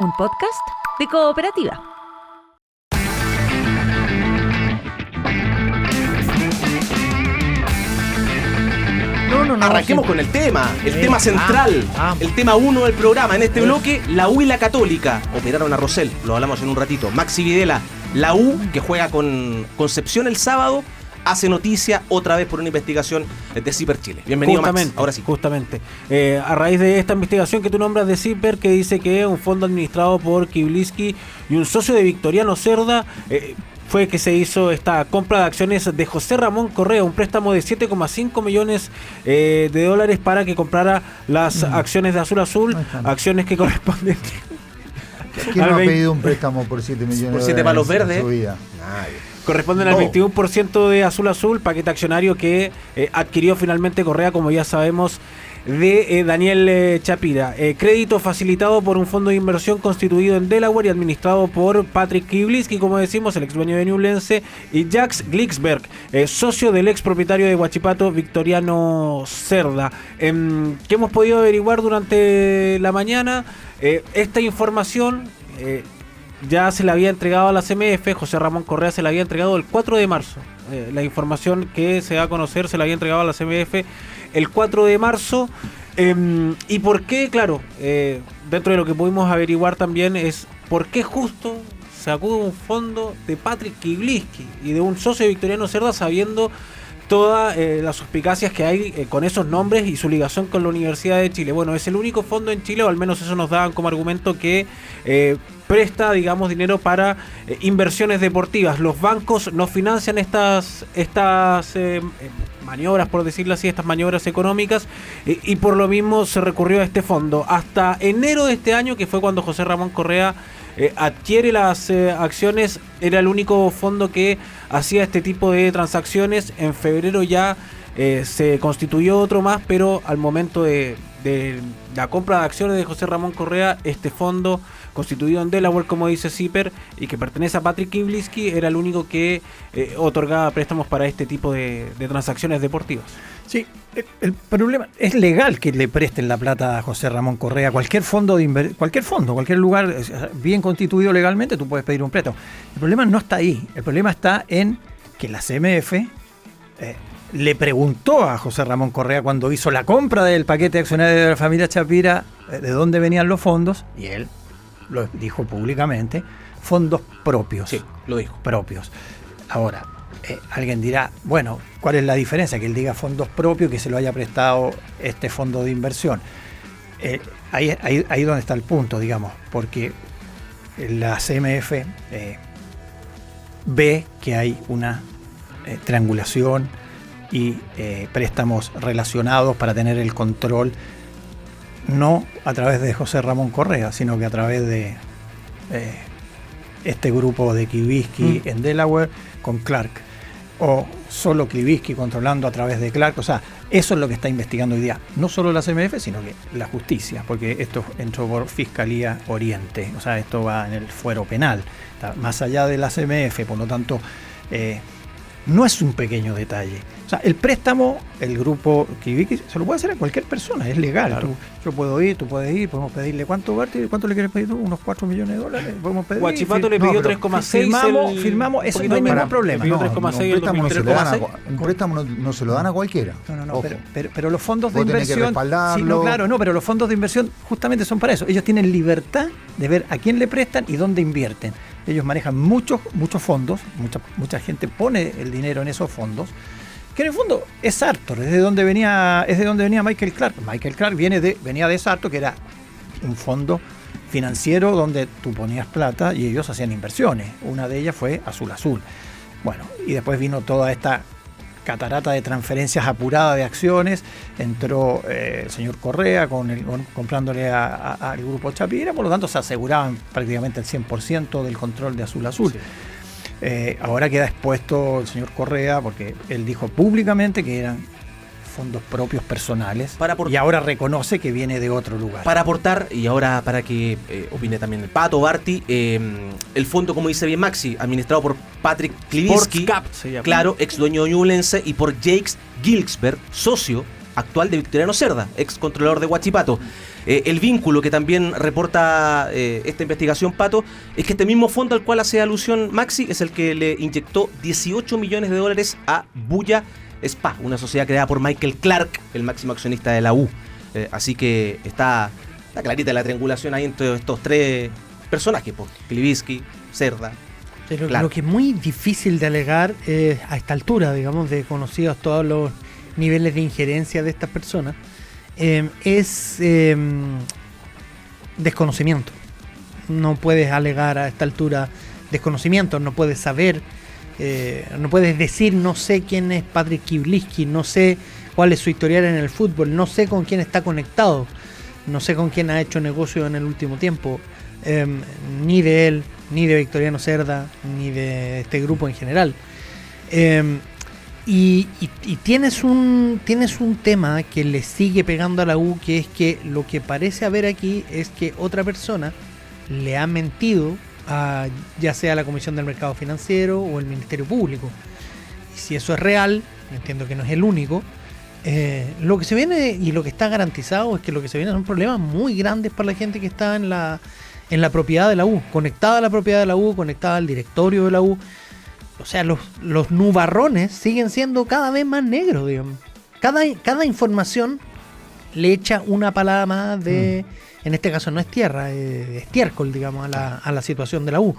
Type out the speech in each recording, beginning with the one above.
un podcast de Cooperativa. Arranquemos con el tema central, el tema 1 del programa. En este bloque, la U y la Católica operaron a Rosell, lo hablamos en un ratito. Maxi Videla, la U, que juega con Concepción el sábado, hace noticia otra vez por una investigación de CIPER Chile. Bienvenido, Max. Ahora sí. Justamente. A raíz de esta investigación que tú nombras de CIPER, que dice que un fondo administrado por Kiblisky y un socio de Victoriano Cerda, fue que se hizo esta compra de acciones de José Ramón Correa, un préstamo de 7,5 millones de dólares para que comprara las acciones de Azul Azul, acciones que corresponden. ¿Quién no ha pedido un préstamo por 7 millones por 7 palos verdes? En su vida? Nadie. Corresponden al 21% de Azul Azul, paquete accionario que adquirió finalmente Correa, como ya sabemos, de Daniel Chapira. Crédito facilitado por un fondo de inversión constituido en Delaware y administrado por Patrick Kiblisky, como decimos, el ex dueño de Ñublense, y Jacques Glicksberg, socio del ex propietario de Huachipato, Victoriano Cerda. ¿Qué hemos podido averiguar durante la mañana? Esta información ya se la había entregado a la CMF, José Ramón Correa se la había entregado el 4 de marzo. La información que se da a conocer se la había entregado a la CMF el 4 de marzo. ¿Y por qué? Claro, dentro de lo que pudimos averiguar también es por qué justo se acude un fondo de Patrick Kiblisky y de un socio de Victoriano Cerda, sabiendo todas las suspicacias que hay con esos nombres y su ligación con la Universidad de Chile. Bueno, es el único fondo en Chile, o al menos eso nos daban como argumento, que presta, digamos, dinero para inversiones deportivas. Los bancos no financian estas maniobras, por decirlo así, estas maniobras económicas, y por lo mismo se recurrió a este fondo. Hasta enero de este año, que fue cuando José Ramón Correa adquiere las acciones, era el único fondo que hacía este tipo de transacciones. En febrero ya se constituyó otro más, pero al momento de la compra de acciones de José Ramón Correa, este fondo constituido en Delaware, como dice CIPER, y que pertenece a Patrick Kiblisky, era el único que otorgaba préstamos para este tipo de transacciones deportivas. Sí, el problema es legal que le presten la plata a José Ramón Correa. Cualquier fondo, cualquier lugar bien constituido legalmente, tú puedes pedir un préstamo. El problema no está ahí. El problema está en que la CMF le preguntó a José Ramón Correa, cuando hizo la compra del paquete accionario de la familia Chapira, de dónde venían los fondos, y él lo dijo públicamente: fondos propios. Sí, lo dijo. Propios. Ahora, alguien dirá, bueno, ¿cuál es la diferencia? Que él diga fondos propios, que se lo haya prestado este fondo de inversión. Ahí donde está el punto, digamos, porque la CMF ve que hay una triangulación y préstamos relacionados para tener el control, no a través de José Ramón Correa, sino que a través de este grupo de Kiblisky en Delaware con Clark, o solo Kiblisky controlando a través de Clark. O sea, eso es lo que está investigando hoy día, no solo la CMF, sino que la justicia, porque esto entró por Fiscalía Oriente, o sea, esto va en el fuero penal, está más allá de la CMF, por lo tanto no es un pequeño detalle. O sea, el préstamo, el grupo Kiblisky se lo puede hacer a cualquier persona, es legal. Claro. Yo puedo ir, tú puedes ir, podemos pedirle. ¿Cuánto le quieres pedir tú? ¿Unos 4 millones de dólares? Podemos pedir. Huachipato le pidió 3,6. Firmamos, eso no hay ningún problema. Un préstamo no se lo dan a cualquiera. No, pero los fondos de inversión. Pero los fondos de inversión justamente son para eso. Ellos tienen libertad de ver a quién le prestan y dónde invierten. Ellos manejan muchos fondos, mucha gente pone el dinero en esos fondos, que en el fondo es Sartor, es de donde venía Michael Clark. Michael Clark venía de Sartor, que era un fondo financiero donde tú ponías plata y ellos hacían inversiones. Una de ellas fue Azul Azul. Bueno, y después vino toda esta catarata de transferencias apuradas de acciones. Entró el señor Correa comprándole al grupo Chapira, por lo tanto se aseguraban prácticamente el 100% del control de Azul Azul. Sí. Ahora queda expuesto el señor Correa, porque él dijo públicamente que eran fondos propios personales, y ahora reconoce que viene de otro lugar. Para aportar, y ahora para que opine también el Pato Barty, el fondo, como dice bien Maxi, administrado por Patrick Kiblisky, claro, ex dueño de Ñublense, y por Jacques Glicksberg, socio actual de Victoriano Cerda, ex controlador de Huachipato. El vínculo que también reporta esta investigación, Pato, es que este mismo fondo al cual hace alusión Maxi es el que le inyectó $18 millones a Bulla Spa, una sociedad creada por Michael Clark, el máximo accionista de la U. Así que está clarita la triangulación ahí entre estos tres personajes, pues, Klivitsky, Cerda. Pero lo que es muy difícil de alegar a esta altura, digamos, de conocidos todos los niveles de injerencia de estas personas, es desconocimiento. No puedes alegar a esta altura desconocimiento, no puedes saber, no puedes decir no sé quién es Patrick Klivitsky, no sé cuál es su historial en el fútbol, no sé con quién está conectado, no sé con quién ha hecho negocio en el último tiempo, ni de él, ni de Victoriano Cerda, ni de este grupo en general. Y tienes un tema que le sigue pegando a la U, que es que lo que parece haber aquí es que otra persona le ha mentido a ya sea la Comisión del Mercado Financiero o el Ministerio Público. Y si eso es real, entiendo que no es el único, lo que se viene y lo que está garantizado es que lo que se viene son problemas muy grandes para la gente que está en la propiedad de la U, conectada a la propiedad de la U, conectada al directorio de la U. O sea, los nubarrones siguen siendo cada vez más negros, digamos. Cada información le echa una palada más de... En este caso no es tierra, es estiércol, digamos, a la situación de la U.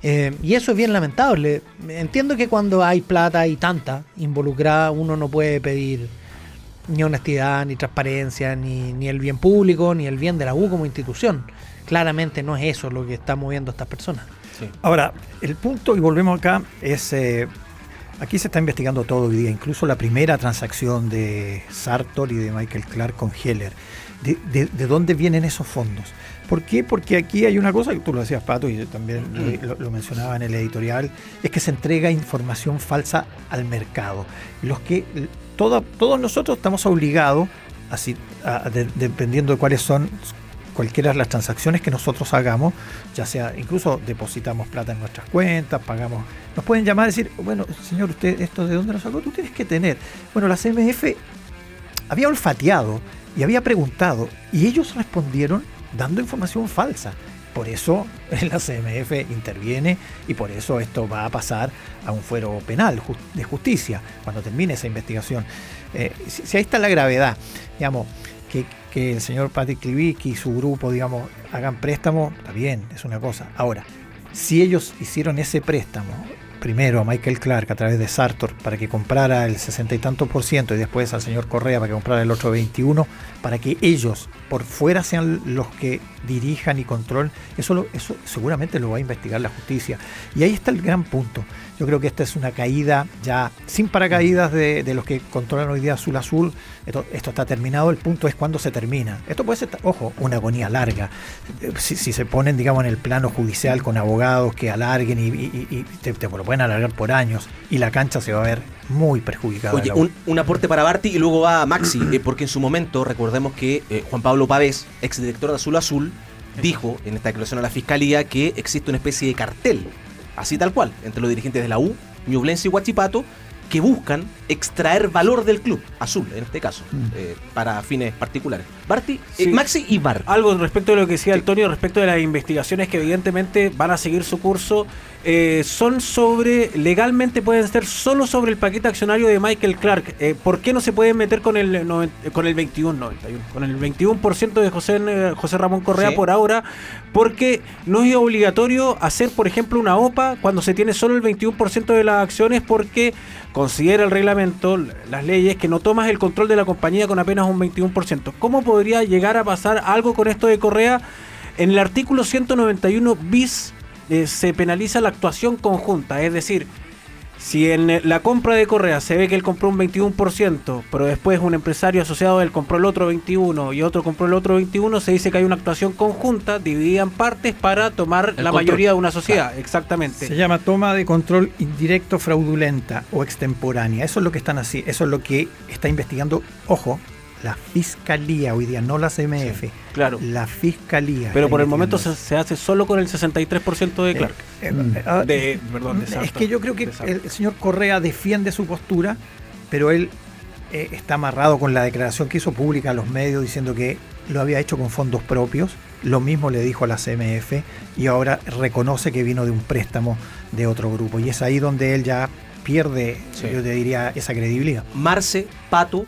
Y eso es bien lamentable. Entiendo que cuando hay plata y tanta involucrada, uno no puede pedir ni honestidad, ni transparencia, ni el bien público, ni el bien de la U como institución. Claramente no es eso lo que está moviendo a estas personas. Sí. Ahora, el punto, y volvemos acá, es... aquí se está investigando todo hoy día, incluso la primera transacción de Sartor y de Michael Clark con Heller. ¿De dónde vienen esos fondos? ¿Por qué? Porque aquí hay una cosa, que tú lo decías, Pato, y yo también lo mencionaba en el editorial, es que se entrega información falsa al mercado. Todos nosotros estamos obligados, así, dependiendo de cuáles son cualquiera de las transacciones que nosotros hagamos, ya sea, incluso depositamos plata en nuestras cuentas, pagamos, nos pueden llamar y decir, bueno, señor, ¿usted esto de dónde lo sacó? Tú tienes que tener. Bueno, la CMF había olfateado y había preguntado, y ellos respondieron dando información falsa. Por eso la CMF interviene y por eso esto va a pasar a un fuero penal de justicia cuando termine esa investigación. Si ahí está la gravedad, digamos, que el señor Patrick Klivitsky y su grupo, digamos, hagan préstamo, está bien, es una cosa. Ahora, si ellos hicieron ese préstamo, primero a Michael Clark a través de Sartor para que comprara el 60 y tanto % y después al señor Correa para que comprara el otro 21%, para que ellos por fuera sean los que dirijan y controlen, eso seguramente lo va a investigar la justicia. Y ahí está el gran punto. Yo creo que esta es una caída ya sin paracaídas de los que controlan hoy día Azul Azul. Esto está terminado, el punto es cuándo se termina. Esto puede ser, ojo, una agonía larga. Si se ponen, digamos, en el plano judicial con abogados que alarguen y te lo pueden alargar por años, y la cancha se va a ver muy perjudicada. Oye, un aporte para Barty y luego va Maxi, porque en su momento recordemos que Juan Pablo Pavés, exdirector de Azul Azul, dijo en esta declaración a la Fiscalía que existe una especie de cartel, así tal cual, entre los dirigentes de la U, Ñublense y Huachipato, que buscan extraer valor del club, Azul en este caso, para fines particulares. Barty, sí. Maxi y Bar. Algo respecto de lo que decía Antonio, respecto de las investigaciones que evidentemente van a seguir su curso, son legalmente pueden ser solo sobre el paquete accionario de Michael Clark. ¿Por qué no se pueden meter con el 21%? Con el 21% de José Ramón Correa, sí, por ahora, porque no es obligatorio hacer, por ejemplo, una OPA cuando se tiene solo el 21% de las acciones, porque considera el reglamento, las leyes, que no tomas el control de la compañía con apenas un 21%. ¿Cómo podría llegar a pasar algo con esto de Correa? En el artículo 191 bis se penaliza la actuación conjunta, es decir, si en la compra de Correa se ve que él compró un 21%, pero después un empresario asociado a él compró el otro 21% y otro compró el otro 21%, se dice que hay una actuación conjunta, dividida en partes para tomar la mayoría de una sociedad. Claro. Exactamente. Se llama toma de control indirecto fraudulenta o extemporánea. Eso es lo que están así, eso es lo que está investigando, ojo, la Fiscalía hoy día, no la CMF. Sí, claro. La Fiscalía. Pero por el momento se hace solo con el 63% de Clark. De Sartor. Es que yo creo que el señor Correa defiende su postura, pero él está amarrado con la declaración que hizo pública a los medios diciendo que lo había hecho con fondos propios, lo mismo le dijo a la CMF y ahora reconoce que vino de un préstamo de otro grupo. Y es ahí donde él ya pierde, yo te diría, esa credibilidad. Marce, Pato,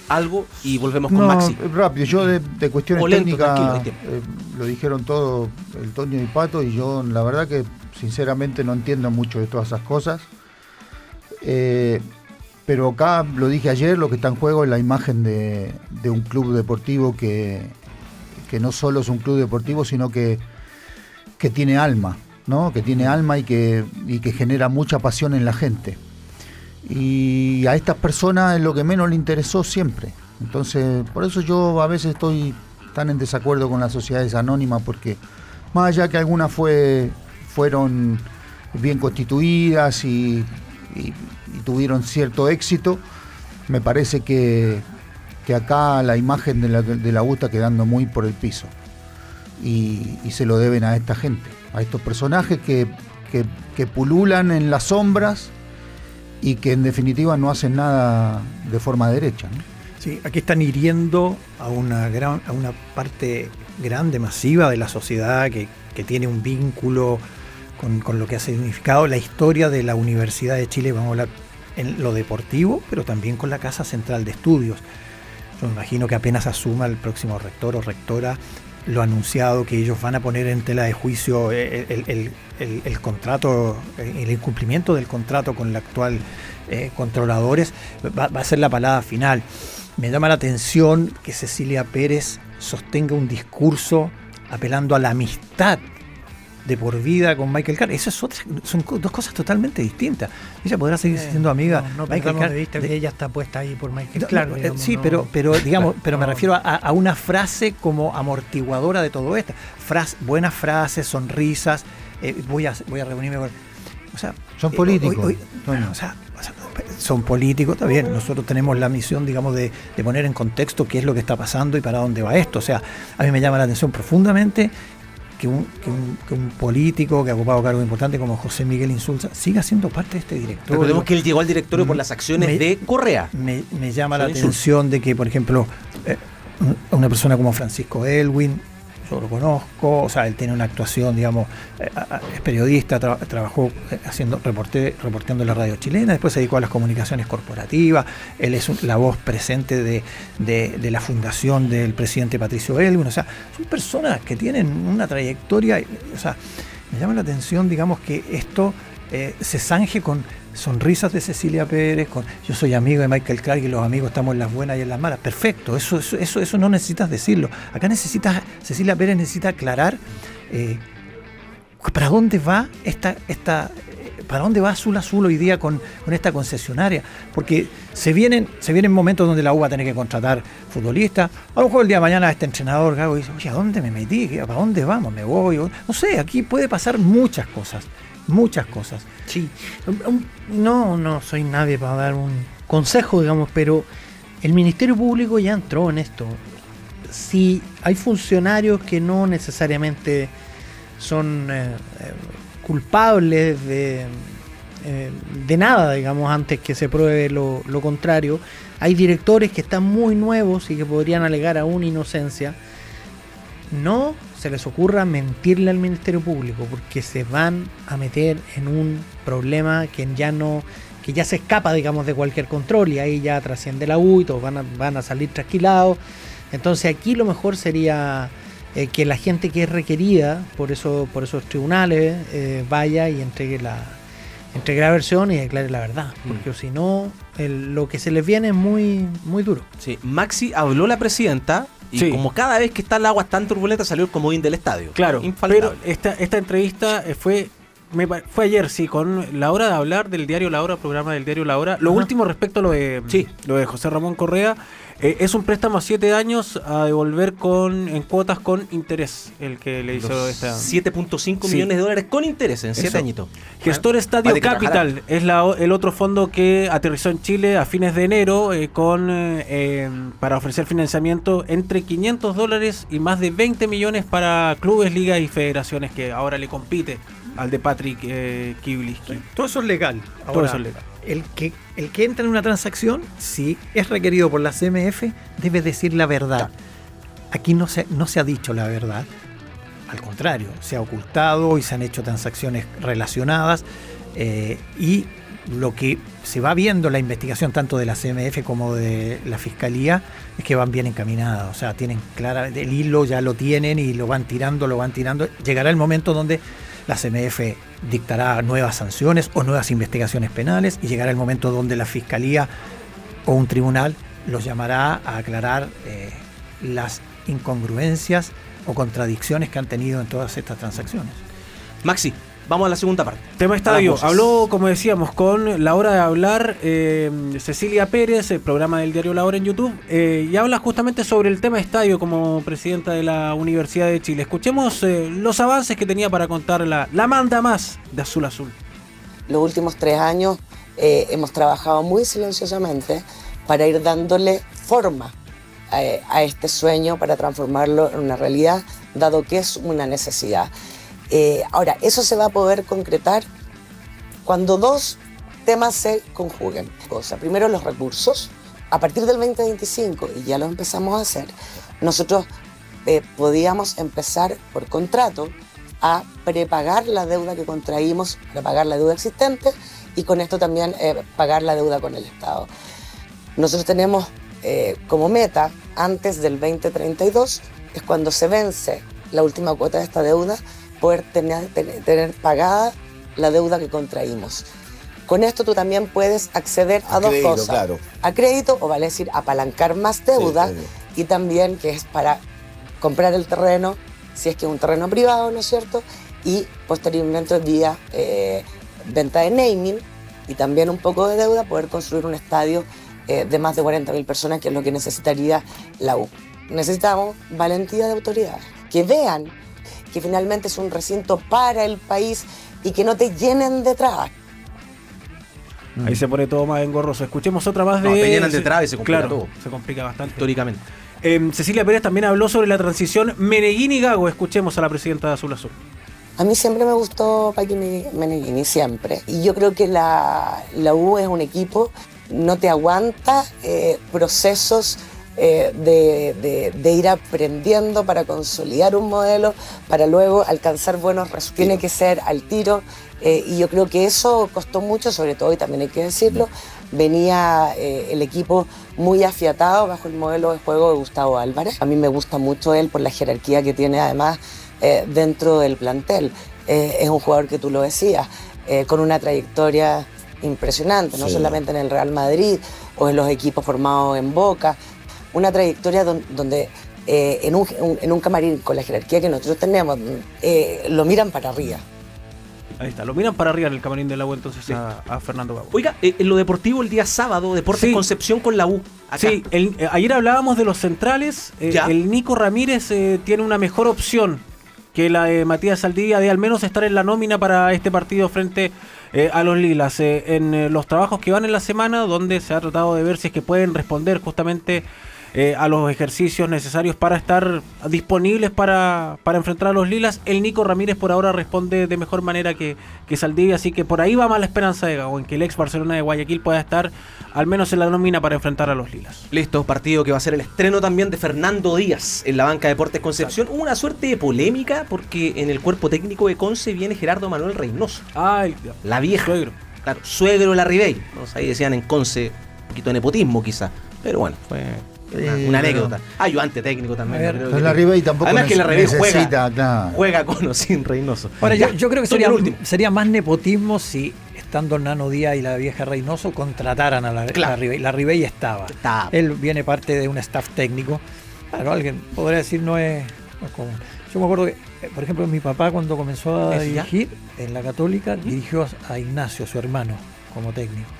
algo y volvemos con Maxi. Rápido, yo de cuestiones técnicas lo dijeron todo el Toño y Pato, y yo la verdad que sinceramente no entiendo mucho de todas esas cosas. Pero acá, lo dije ayer, lo que está en juego es la imagen de un club deportivo que no solo es un club deportivo, sino que tiene alma, ¿no? Que tiene alma y que genera mucha pasión en la gente. Y a estas personas es lo que menos le interesó siempre. Entonces, por eso yo a veces estoy tan en desacuerdo con las sociedades anónimas, porque más allá que algunas fueron bien constituidas y tuvieron cierto éxito, me parece que acá la imagen de la U está quedando muy por el piso. Y se lo deben a esta gente, a estos personajes que pululan en las sombras y que en definitiva no hacen nada de forma derecha, ¿no? Sí, aquí están hiriendo a una parte grande, masiva de la sociedad que tiene un vínculo con lo que ha significado la historia de la Universidad de Chile, vamos a hablar en lo deportivo, pero también con la Casa Central de Estudios. Yo me imagino que apenas asuma el próximo rector o rectora, lo ha anunciado, que ellos van a poner en tela de juicio el contrato, el incumplimiento del contrato con el actual controladores, va a ser la palabra final. Me llama la atención que Cecilia Pérez sostenga un discurso apelando a la amistad de por vida con Michael Carr. Eso son dos cosas totalmente distintas. Ella podrá seguir siendo amiga. No Michael Carr, que ella está puesta ahí por Michael Carr. Digamos, sí, no, pero me refiero a una frase como amortiguadora de todo esto. Buenas frases, sonrisas. Voy a reunirme con... O sea, son políticos. Son políticos, está bien. Nosotros tenemos la misión, digamos, de poner en contexto qué es lo que está pasando y para dónde va esto. O sea, a mí me llama la atención profundamente que un político que ha ocupado cargos importantes como José Miguel Insulza siga siendo parte de este directorio. Recordemos que él llegó al directorio por las acciones de Correa. Me llama la atención de que, por ejemplo, una persona como Francisco Elwin, yo lo conozco, o sea, él tiene una actuación, digamos, es periodista, trabajó reporteando en la radio chilena, después se dedicó a las comunicaciones corporativas, él es la voz presente de la fundación del presidente Patricio Elwin, o sea, son personas que tienen una trayectoria, o sea, me llama la atención, digamos, que esto se zanje con sonrisas de Cecilia Pérez, con yo soy amigo de Michael Clark y los amigos estamos en las buenas y en las malas. Perfecto, eso no necesitas decirlo. Acá Cecilia Pérez necesita aclarar para dónde va para dónde va Azul hoy día con esta concesionaria, porque se vienen momentos donde la U va a tener que contratar futbolistas. A lo mejor el día de mañana este entrenador Gago dice, oye, ¿a dónde me metí? ¿Para dónde vamos? ¿Me voy? No sé, aquí puede pasar muchas cosas. Sí, no soy nadie para dar un consejo, digamos, pero el Ministerio Público ya entró en esto. Si hay funcionarios que no necesariamente son culpables de nada, digamos, antes que se pruebe lo contrario, hay directores que están muy nuevos y que podrían alegar aún inocencia. No se les ocurra mentirle al Ministerio Público, porque se van a meter en un problema que ya se escapa, digamos, de cualquier control, y ahí ya trasciende la U y todos van a salir trasquilados. Entonces aquí lo mejor sería que la gente que es requerida por esos tribunales vaya y entregue la versión y declare la verdad, porque si no, lo que se les viene es muy, muy duro. Sí, Maxi habló la presidenta. Y como cada vez que está el agua tan turbulenta salió el comodín del estadio. Claro, infaltable. Pero esta entrevista fue ayer, sí, con la hora de hablar del diario La Hora, programa del diario La Hora. Lo último respecto a lo de José Ramón Correa, es un préstamo a 7 años a devolver en cuotas con interés, el que le hizo esta... 7.5 millones de dólares con interés en 7 añitos. Gestor Estadio Capital es el otro fondo que aterrizó en Chile a fines de enero para ofrecer financiamiento entre $500 y más de 20 millones para clubes, ligas y federaciones, que ahora le compite al de Patrick Kibliski. Todo eso es legal. Ahora, todo eso es legal. El que entra en una transacción, si es requerido por la CMF, debe decir la verdad. aquí no se ha dicho la verdad. Al contrario, se ha ocultado y se han hecho transacciones relacionadas y lo que se va viendo en la investigación tanto de la CMF como de la Fiscalía es que van bien encaminadas, o sea, tienen clara el hilo, ya lo tienen y lo van tirando. Llegará el momento donde la CMF dictará nuevas sanciones o nuevas investigaciones penales y llegará el momento donde la Fiscalía o un tribunal los llamará a aclarar las incongruencias o contradicciones que han tenido en todas estas transacciones. Maxi, vamos a la segunda parte. Tema estadio. Habló, como decíamos, con La Hora de Hablar, Cecilia Pérez, el programa del diario La Hora en YouTube, y habla justamente sobre el tema estadio como presidenta de la Universidad de Chile. Escuchemos los avances que tenía para contar la manda más de Azul Azul. Los últimos 3 años hemos trabajado muy silenciosamente para ir dándole forma a este sueño, para transformarlo en una realidad, dado que es una necesidad. Ahora, eso se va a poder concretar cuando 2 temas se conjuguen. Primero, los recursos. A partir del 2025, y ya lo empezamos a hacer, nosotros podíamos empezar por contrato a prepagar la deuda que contraímos, prepagar la deuda existente y con esto también pagar la deuda con el Estado. Nosotros tenemos como meta, antes del 2032, es cuando se vence la última cuota de esta deuda, poder tener pagada la deuda que contraímos. Con esto tú también puedes acceder a 2 cosas. Claro. A crédito, o vale decir, apalancar más deuda, y también que es para comprar el terreno, si es que es un terreno privado, ¿no es cierto? Y posteriormente vía venta de naming y también un poco de deuda, poder construir un estadio de más de 40.000 personas, que es lo que necesitaría la U. Necesitamos valentía de autoridades, que vean que finalmente es un recinto para el país y que no te llenen de trabas. Ahí se pone todo más engorroso. Escuchemos otra más de... te llenan de trabas y se complica todo. Se complica bastante. Históricamente. Cecilia Pérez también habló sobre la transición Meneghini-Gago. Escuchemos a la presidenta de Azul Azul. A mí siempre me gustó Paqui Meneghini, siempre. Y yo creo que la U es un equipo, no te aguanta procesos de ir aprendiendo para consolidar un modelo, para luego alcanzar buenos resultados. Tiene que ser al tiro, y yo creo que eso costó mucho, sobre todo, y también hay que decirlo, venía el equipo muy afiatado bajo el modelo de juego de Gustavo Álvarez. A mí me gusta mucho él por la jerarquía que tiene además dentro del plantel. Es un jugador que tú lo decías, con una trayectoria impresionante, no solamente en el Real Madrid o en los equipos formados en Boca, una trayectoria donde en un camarín con la jerarquía que nosotros tenemos, lo miran para arriba. Ahí está, lo miran para arriba en el camarín de la U entonces a Fernando Gago. Oiga, en lo deportivo el día sábado, Deportes Concepción con la U. Acá. Sí, ayer hablábamos de los centrales, el Nico Ramírez tiene una mejor opción que la de Matías Saldivia de al menos estar en la nómina para este partido frente a los Lilas. En los trabajos que van en la semana, donde se ha tratado de ver si es que pueden responder justamente a los ejercicios necesarios para estar disponibles para enfrentar a los Lilas, el Nico Ramírez por ahora responde de mejor manera que Saldivia, así que por ahí va más la esperanza de Gago, en que el ex Barcelona de Guayaquil pueda estar al menos en la nómina para enfrentar a los Lilas. Listo, partido que va a ser el estreno también de Fernando Díaz en la banca de Deportes Concepción. Hubo una suerte de polémica porque en el cuerpo técnico de Conce viene Gerardo Manuel Reynoso. La vieja. Suegro. Claro, suegro de la Ribey. ¿No? Ahí decían en Conce un poquito de nepotismo quizá, pero bueno, fue una anécdota. Ayudante técnico también. Pero la Ribey tampoco además que la Ribey necesita, juega con o sin Reynoso. Ahora, yo creo que sería más nepotismo si, estando Nano Díaz y la vieja Reynoso, contrataran a la Ribey. La Ribey estaba. Él viene parte de un staff técnico. Claro, alguien podría decir no es común. Yo me acuerdo que, por ejemplo, mi papá cuando comenzó a dirigir en la Católica, dirigió a Ignacio, su hermano, como técnico.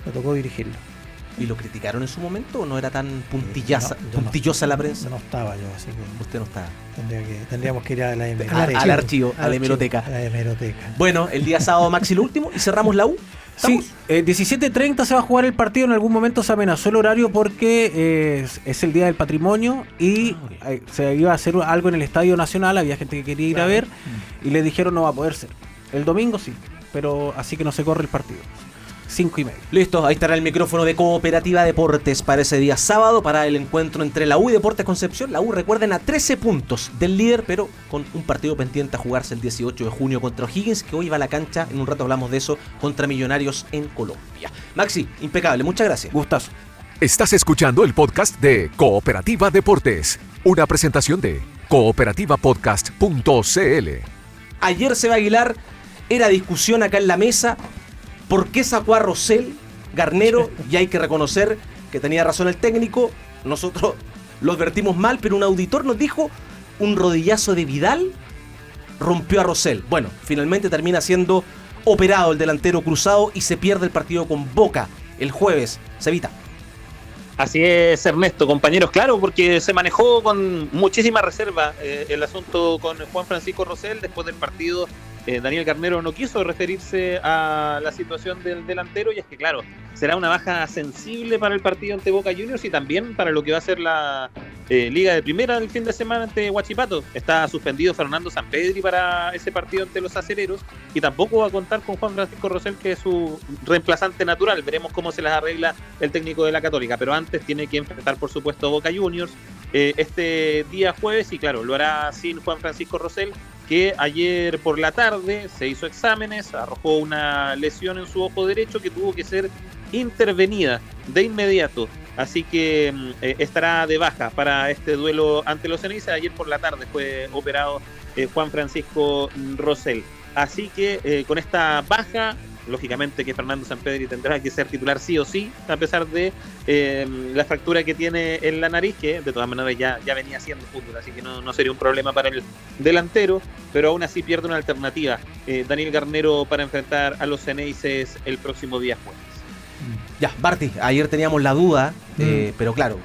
Me tocó dirigirlo. ¿Y lo criticaron en su momento o no era tan puntillosa la prensa? No estaba yo, así que... Usted no estaba. Tendríamos que ir a la al archivo, a la hemeroteca. Bueno, el día sábado, Maxi, lo último, y cerramos la U. ¿Estamos? Sí, 17:30 se va a jugar el partido. En algún momento se amenazó el horario porque es el Día del Patrimonio y se iba a hacer algo en el Estadio Nacional. Había gente que quería ir a ver y le dijeron no va a poder ser. El domingo sí, pero así que no se corre el partido. 5:30. Listo, ahí estará el micrófono de Cooperativa Deportes para ese día sábado, para el encuentro entre la U y Deportes Concepción. La U, recuerden, a 13 puntos del líder, pero con un partido pendiente a jugarse el 18 de junio contra O'Higgins, que hoy va a la cancha, en un rato hablamos de eso, contra Millonarios en Colombia. Maxi, impecable, muchas gracias. Gustazo. Estás escuchando el podcast de Cooperativa Deportes, una presentación de cooperativapodcast.cl. Ayer Seba Aguilar era discusión acá en la mesa. ¿Por qué sacó a Rosell, Garnero? Y hay que reconocer que tenía razón el técnico. Nosotros lo advertimos mal, pero un auditor nos dijo: un rodillazo de Vidal rompió a Rosell. Bueno, finalmente termina siendo operado el delantero cruzado y se pierde el partido con Boca el jueves. Cevita. Así es, Ernesto, compañeros, claro, porque se manejó con muchísima reserva el asunto con Juan Francisco Rosell. Después del partido, Daniel Garnero no quiso referirse a la situación del delantero, y es que, claro, será una baja sensible para el partido ante Boca Juniors y también para lo que va a ser la Liga de Primera el fin de semana ante Huachipato. Está suspendido Fernando Sampedri para ese partido ante los Acereros y tampoco va a contar con Juan Francisco Rosell, que es su reemplazante natural. Veremos cómo se las arregla el técnico de la Católica, pero antes tiene que enfrentar, por supuesto, a Boca Juniors este día jueves, y claro, lo hará sin Juan Francisco Rosell, que ayer por la tarde se hizo exámenes, arrojó una lesión en su ojo derecho que tuvo que ser intervenida de inmediato, así que estará de baja para este duelo ante los Ceneices. Ayer por la tarde fue operado Juan Francisco Rosell, así que con esta baja, lógicamente que Fernando Sampedri tendrá que ser titular sí o sí, a pesar de la fractura que tiene en la nariz, que de todas maneras ya venía haciendo fútbol, así que no sería un problema para el delantero, pero aún así pierde una alternativa Daniel Garnero para enfrentar a los Ceneices el próximo día jueves. Ya, Barty, ayer teníamos la duda, pero claro,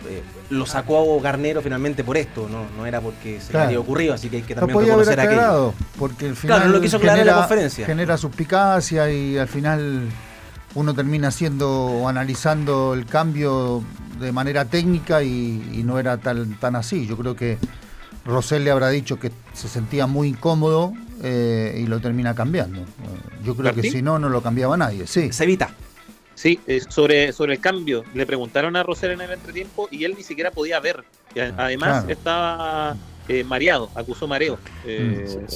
lo sacó Garnero finalmente por esto, no era porque se le había ocurrido, así que hay que también reconocer aquello. Porque al final claro, lo quiso aclarar en la conferencia. Genera suspicacia y al final uno termina analizando el cambio de manera técnica y no era tan así. Yo creo que Rosell le habrá dicho que se sentía muy incómodo y lo termina cambiando. Yo creo que si no lo cambiaba nadie. Sí. Cevita. Sí, sobre el cambio, le preguntaron a Rosell en el entretiempo y él ni siquiera podía ver. Además, estaba mareado, acusó mareo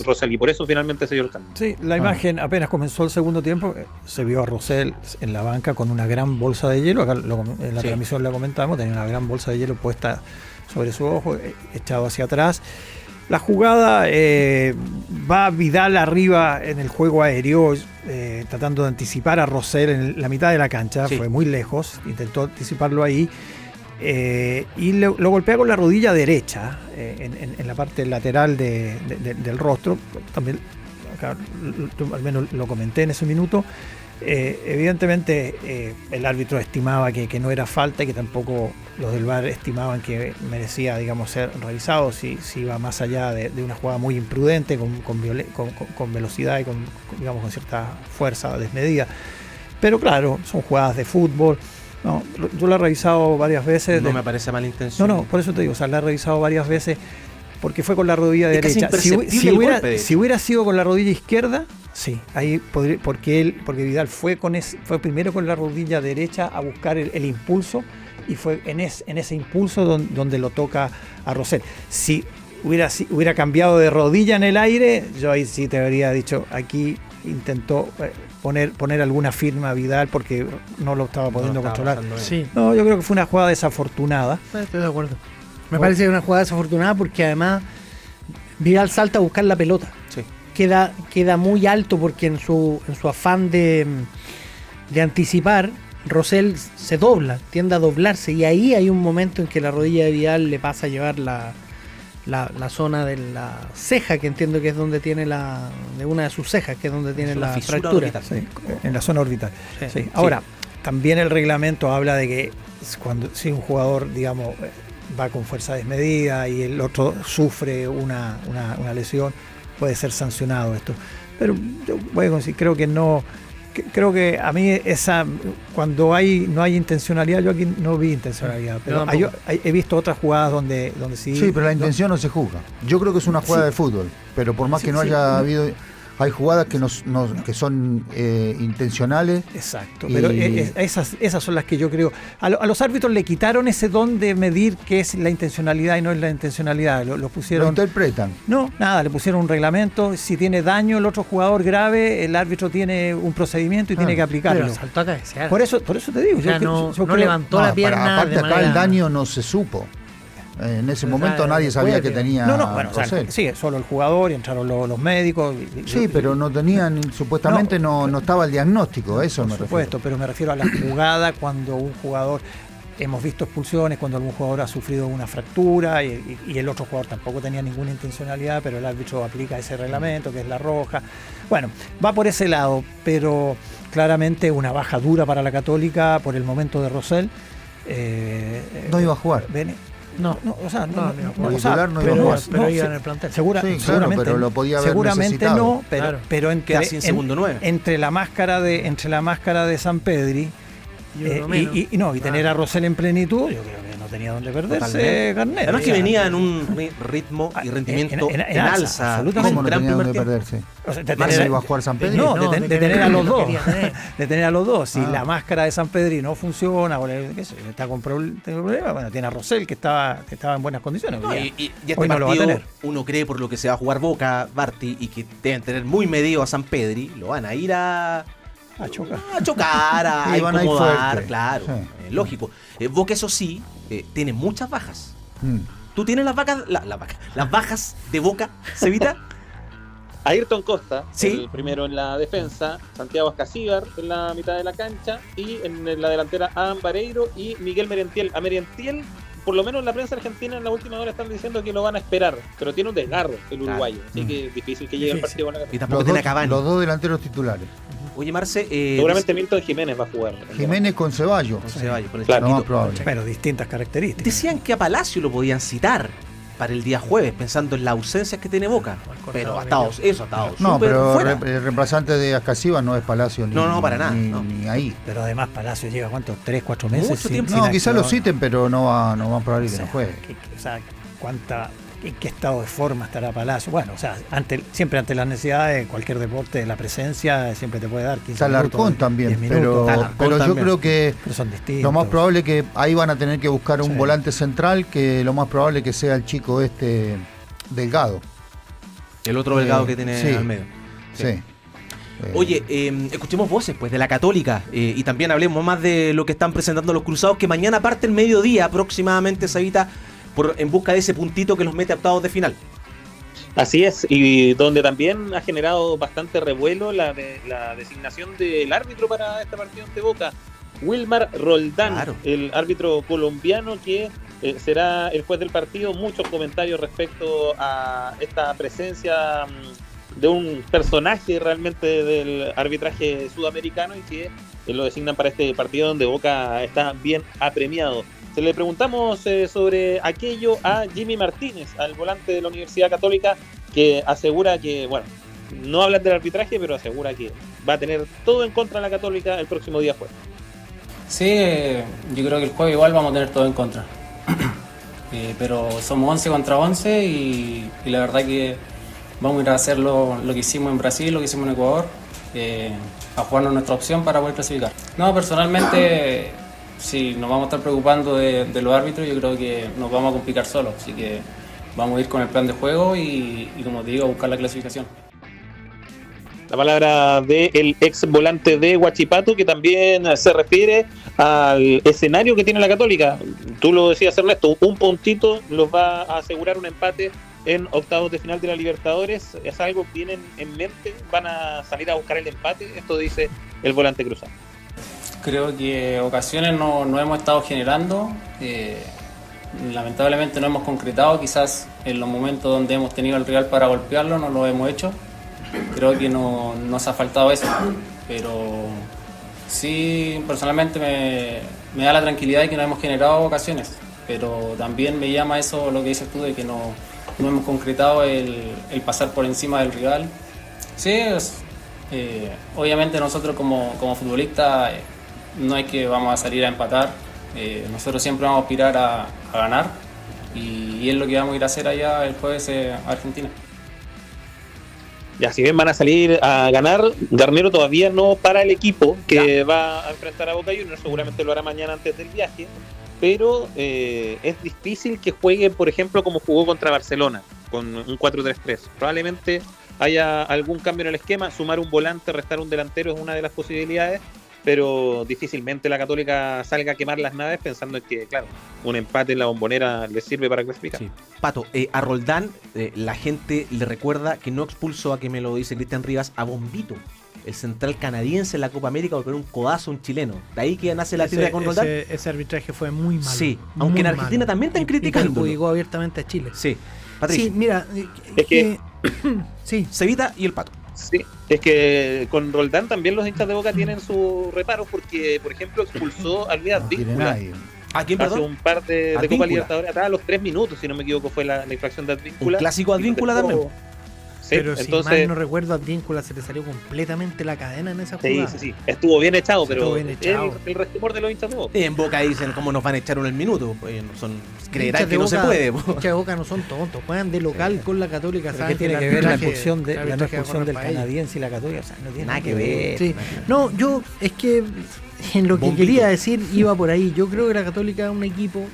Rosell, y por eso finalmente se dio el cambio. Sí, la imagen apenas comenzó el segundo tiempo, se vio a Rosell en la banca con una gran bolsa de hielo. Acá en la transmisión la comentamos, tenía una gran bolsa de hielo puesta sobre su ojo, echado hacia atrás. La jugada va Vidal arriba en el juego aéreo, tratando de anticipar a Rosell en la mitad de la cancha, fue muy lejos, intentó anticiparlo ahí, y lo golpea con la rodilla derecha en la parte lateral del rostro. También acá, al menos lo comenté en ese minuto. Evidentemente el árbitro estimaba que no era falta y que tampoco los del VAR estimaban que merecía, digamos, ser revisado si iba más allá de una jugada muy imprudente, con velocidad y con cierta fuerza desmedida. Pero claro, son jugadas de fútbol. No, yo la he revisado varias veces. No me parece mala intención. No, por eso te digo, la he revisado varias veces porque fue con la rodilla derecha. Si hubiera sido con la rodilla izquierda, sí, ahí podría, porque Vidal fue primero con la rodilla derecha a buscar el impulso, y fue en ese impulso donde lo toca a Rosell. Si hubiera cambiado de rodilla en el aire, yo ahí sí te habría dicho, aquí intentó poner alguna firma a Vidal porque no lo estaba pudiendo controlar. Sí. No, yo creo que fue una jugada desafortunada. Estoy de acuerdo. Me parece que es una jugada desafortunada porque además Vidal salta a buscar la pelota. Sí. Queda muy alto porque en su afán de anticipar, Rosell se dobla, tiende a doblarse, y ahí hay un momento en que la rodilla de Vidal le pasa a llevar la zona de la ceja, que entiendo que es donde tiene de una de sus cejas, que es donde tiene la fractura. Sí, en la zona orbital. Sí. Ahora, también el reglamento habla de que si un jugador, digamos, va con fuerza desmedida y el otro sufre una lesión, puede ser sancionado esto. Pero yo voy a decir, creo que a mí cuando no hay intencionalidad, yo aquí no vi intencionalidad, pero he visto otras jugadas donde sí. Sí, pero la intención no se juzga. Yo creo que es una jugada de fútbol, pero por más que no haya habido Hay jugadas que son intencionales. Exacto, pero esas son las que yo creo. A los árbitros le quitaron ese don de medir qué es la intencionalidad y no es la intencionalidad. Lo pusieron. Lo interpretan. No, nada, le pusieron un reglamento. Si tiene daño el otro jugador grave, el árbitro tiene un procedimiento y tiene que aplicarlo. Pero saltó a cabecear. Por eso te digo. O sea, no levantó la pierna. Aparte, acá el daño no se supo. En ese momento nadie sabía que tenía Rosell. Sí, solo el jugador y entraron los médicos. Sí, pero no tenían, supuestamente no estaba el diagnóstico, eso me refiero. Por supuesto, pero me refiero a la jugada cuando un jugador, hemos visto expulsiones, cuando algún jugador ha sufrido una fractura y el otro jugador tampoco tenía ninguna intencionalidad, pero el árbitro aplica ese reglamento que es la roja. Bueno, va por ese lado, pero claramente una baja dura para la Católica por el momento de Rosell. No iba a jugar. No, o sea, no pero iba en el plantel. Seguramente, pero lo podía haber seguramente necesitado. no, pero entre la máscara de San Pedri y tener a Rosell en plenitud, yo creo que no tenía dónde perderse Garnero. Además que venía en un ritmo y rendimiento en alza. Absolutamente. ¿Cómo no tenía dónde perderse? O sea, ¿Iba a jugar San Pedri? No, de tener a los dos. De tener a los dos. Si la máscara de San Pedri no funciona, o está con problemas, bueno, tiene a Rosell que estaba en buenas condiciones. Y este partido, uno cree por lo que se va a jugar Boca, Barty, y que deben tener muy medido a San Pedri, lo van a ir a chocar, a incomodar, claro, lógico. Boca, eso sí, tiene muchas bajas. ¿Tú tienes las bajas de Boca, Cevita? Ayrton Costa, ¿sí? El primero en la defensa, Santiago Ascasíbar en la mitad de la cancha, y en la delantera Adam Vareiro y Miguel Merentiel. A Merentiel, por lo menos en la prensa argentina en la última hora están diciendo que lo van a esperar, pero tiene un desgarro el uruguayo, así que es difícil que llegue al partido con la Católica. Y tampoco tiene a Cavani. Los dos delanteros titulares. Oye, Marce, seguramente Milton Jiménez va a jugar. Jiménez con Ceballos. Con el claro, lo más probable. Pero distintas características. Decían que a Palacio lo podían citar para el día jueves, pensando en las ausencias que tiene Boca. Pero ha estado no, pero fuera. El reemplazante de Ascasíbar no es Palacio ni para nada. Ni ahí. Pero además Palacio lleva ¿cuánto? 3-4 meses. Mucho tiempo. No, quizás lo citen, pero no va a probar que no juegue. ¿En qué estado de forma estará Palacio? Bueno, o sea, siempre ante las necesidades, cualquier deporte, la presencia siempre te puede dar 15 minutos. Talarcón también, pero yo creo que son distintos. Lo más probable es que ahí van a tener que buscar un volante central, que lo más probable es que sea el chico Delgado. El otro Delgado que tiene al medio. Sí. Oye, escuchemos voces pues de la Católica y también hablemos más de lo que están presentando los Cruzados, que mañana parte el mediodía aproximadamente, Sabita, en busca de ese puntito que los mete a octavos de final. Así es, y donde también ha generado bastante revuelo la designación del árbitro para este partido ante Boca, Wilmar Roldán, el árbitro colombiano que será el juez del partido. Muchos comentarios respecto a esta presencia de un personaje realmente del arbitraje sudamericano y que lo designan para este partido donde Boca está bien apremiado. Se le preguntamos sobre aquello a Jimmy Martínez, al volante de la Universidad Católica, que asegura que, bueno, no habla del arbitraje, pero asegura que va a tener todo en contra de la Católica el próximo día jueves. Sí, yo creo que el jueves igual vamos a tener todo en contra. Pero somos 11 contra 11 y la verdad que vamos a ir a hacer lo que hicimos en Brasil, lo que hicimos en Ecuador, a jugarnos nuestra opción para poder clasificar. No, personalmente, si nos vamos a estar preocupando de los árbitros, yo creo que nos vamos a complicar solos. Así que vamos a ir con el plan de juego y como te digo, a buscar la clasificación. La palabra del ex volante de Huachipato, que también se refiere al escenario que tiene la Católica. Tú lo decías, Ernesto, un puntito los va a asegurar un empate en octavos de final de la Libertadores. ¿Es algo que tienen en mente? ¿Van a salir a buscar el empate? Esto dice el volante cruzado. Creo que ocasiones no hemos estado generando. Lamentablemente no hemos concretado. Quizás en los momentos donde hemos tenido el rival para golpearlo no lo hemos hecho. Creo que nos ha faltado eso, pero sí, personalmente me da la tranquilidad de que no hemos generado ocasiones, pero también me llama eso lo que dices tú, de que no hemos concretado el pasar por encima del rival. Sí, obviamente nosotros como futbolistas no es que vamos a salir a empatar, nosotros siempre vamos a aspirar a ganar y es lo que vamos a ir a hacer allá el jueves a Argentina. Ya, si bien van a salir a ganar, Garnero todavía no para el equipo que va a enfrentar a Boca Juniors, seguramente lo hará mañana antes del viaje, pero es difícil que juegue, por ejemplo, como jugó contra Barcelona, con un 4-3-3. Probablemente haya algún cambio en el esquema, sumar un volante, restar un delantero es una de las posibilidades, pero difícilmente la Católica salga a quemar las naves pensando en que, claro, un empate en la Bombonera le sirve para clasificar. Sí. Pato, a Roldán la gente le recuerda que no expulsó, a que me lo dice Cristian Rivas, a Bombito, el central canadiense en la Copa América, por un codazo a un chileno. De ahí que nace la tira con Roldán. Ese arbitraje fue muy malo. Sí, aunque en Argentina también están criticando. Y perjudicó abiertamente a Chile. Sí. Patricio. Sí, mira, es que sí. Cevita y el Pato. Sí, es que con Roldán también los hinchas de Boca tienen sus reparos porque, por ejemplo, expulsó a Luis Advíncula hace un par de Copa Libertadores atrás, a los 3 minutos, si no me equivoco, fue la infracción de Advíncula. Un clásico Advíncula también. Sí, pero entonces, si mal no recuerdo, Advíncula se le salió completamente la cadena en esa jugada. Sí. Estuvo bien echado, pero bien echado. El resquemor de los hinchas de Boca. En Boca dicen cómo nos van a echar en el minuto. Pues son creerán que no se puede. Hinchas de Boca no son tontos, juegan de local con la Católica. ¿Qué tiene que ver la expulsión del canadiense y la Católica? O sea, no tiene nada que ver. Sí. No, yo es que en lo que Bombito. quería decir iba por ahí. Yo creo que la Católica es un equipo